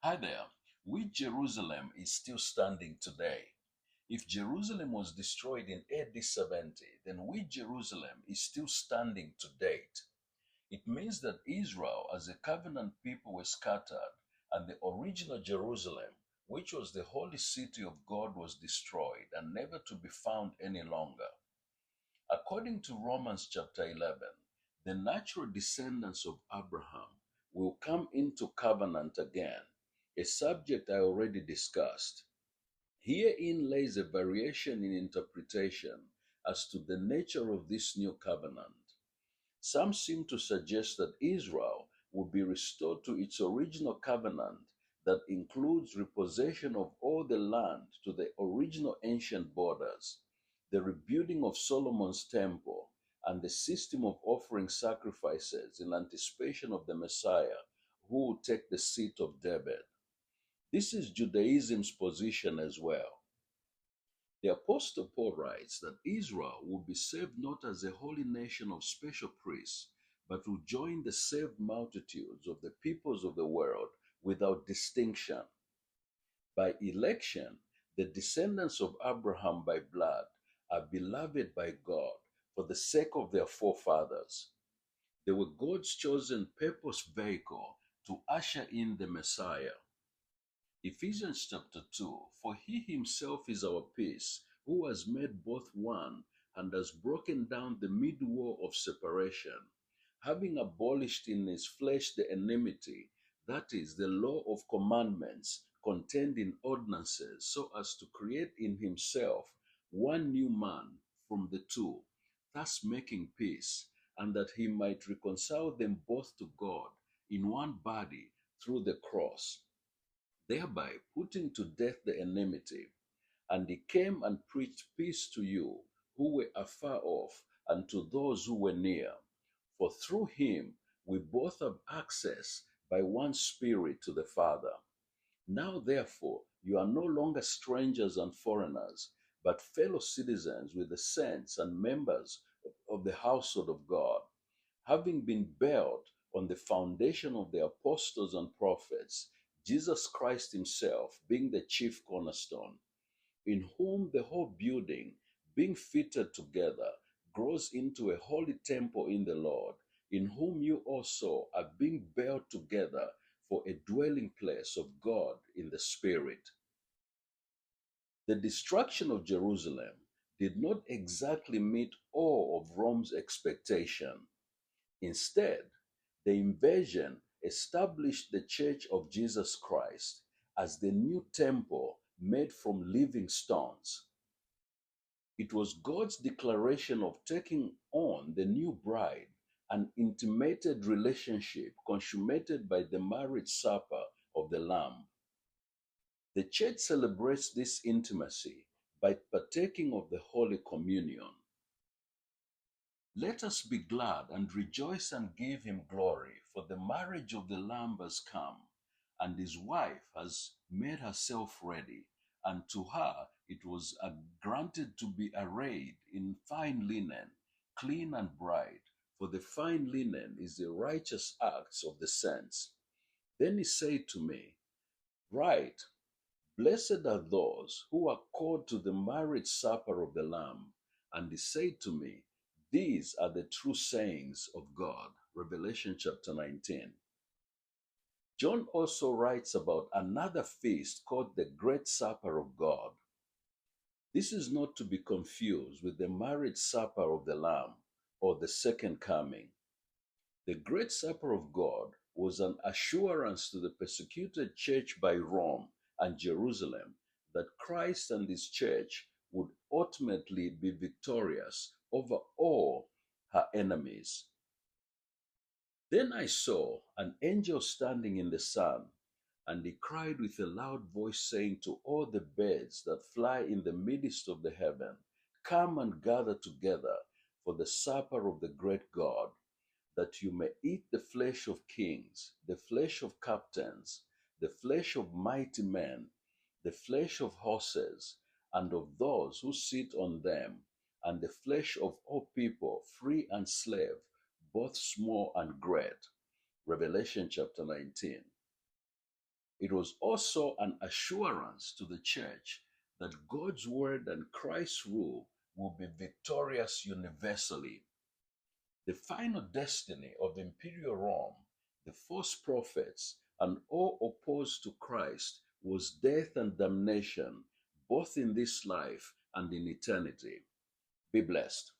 Hi there. Which Jerusalem is still standing today? If Jerusalem was destroyed in AD 70, then which Jerusalem is still standing to date? It means that Israel as a covenant people were scattered, and the original Jerusalem, which was the holy city of God, was destroyed and never to be found any longer. According to Romans chapter 11, the natural descendants of Abraham will come into covenant again, a subject I already discussed. Herein lays a variation in interpretation as to the nature of this new covenant. Some seem to suggest that Israel will be restored to its original covenant that includes repossession of all the land to the original ancient borders, the rebuilding of Solomon's temple, and the system of offering sacrifices in anticipation of the Messiah who will take the seat of David. This is Judaism's position as well. The Apostle Paul writes that Israel will be saved not as a holy nation of special priests, but will join the saved multitudes of the peoples of the world without distinction. By election, the descendants of Abraham by blood are beloved by God for the sake of their forefathers. They were God's chosen purpose vehicle to usher in the Messiah. Ephesians chapter 2, for he himself is our peace, who has made both one and has broken down the middle wall of separation, having abolished in his flesh the enmity, that is, the law of commandments contained in ordinances, so as to create in himself one new man from the two, thus making peace, and that he might reconcile them both to God in one body through the cross, thereby putting to death the enmity. And he came and preached peace to you who were afar off, and to those who were near. For through him we both have access by one Spirit to the Father. Now, therefore, you are no longer strangers and foreigners, but fellow citizens with the saints and members of the household of God, having been built on the foundation of the apostles and prophets, Jesus Christ himself being the chief cornerstone, in whom the whole building, being fitted together, grows into a holy temple in the Lord, in whom you also are being built together for a dwelling place of God in the Spirit. The destruction of Jerusalem did not exactly meet all of Rome's expectation. Instead, the invasion established the Church of Jesus Christ as the new temple made from living stones. It was God's declaration of taking on the new bride, an intimated relationship consummated by the marriage supper of the Lamb. The church celebrates this intimacy by partaking of the Holy Communion. Let us be glad and rejoice and give him glory, for the marriage of the Lamb has come, and his wife has made herself ready, and to her it was granted to be arrayed in fine linen, clean and bright, for the fine linen is the righteous acts of the saints. Then he said to me, Right, blessed are those who are called to the marriage supper of the Lamb. And he said to me, These are the true sayings of God. Revelation chapter 19. John also writes about another feast called the Great Supper of God. This is not to be confused with the marriage supper of the Lamb or the second coming. The Great Supper of God was an assurance to the persecuted church by Rome and Jerusalem that Christ and his church would ultimately be victorious over all her enemies. Then I saw an angel standing in the sun, and he cried with a loud voice, saying to all the birds that fly in the midst of the heaven, Come and gather together for the supper of the great God, that you may eat the flesh of kings, the flesh of captains, the flesh of mighty men, the flesh of horses, and of those who sit on them, and the flesh of all people, free and slave, both small and great. Revelation chapter 19. It was also an assurance to the church that God's word and Christ's rule will be victorious universally. The final destiny of Imperial Rome, the false prophets, and all opposed to Christ was death and damnation, both in this life and in eternity. Be blessed.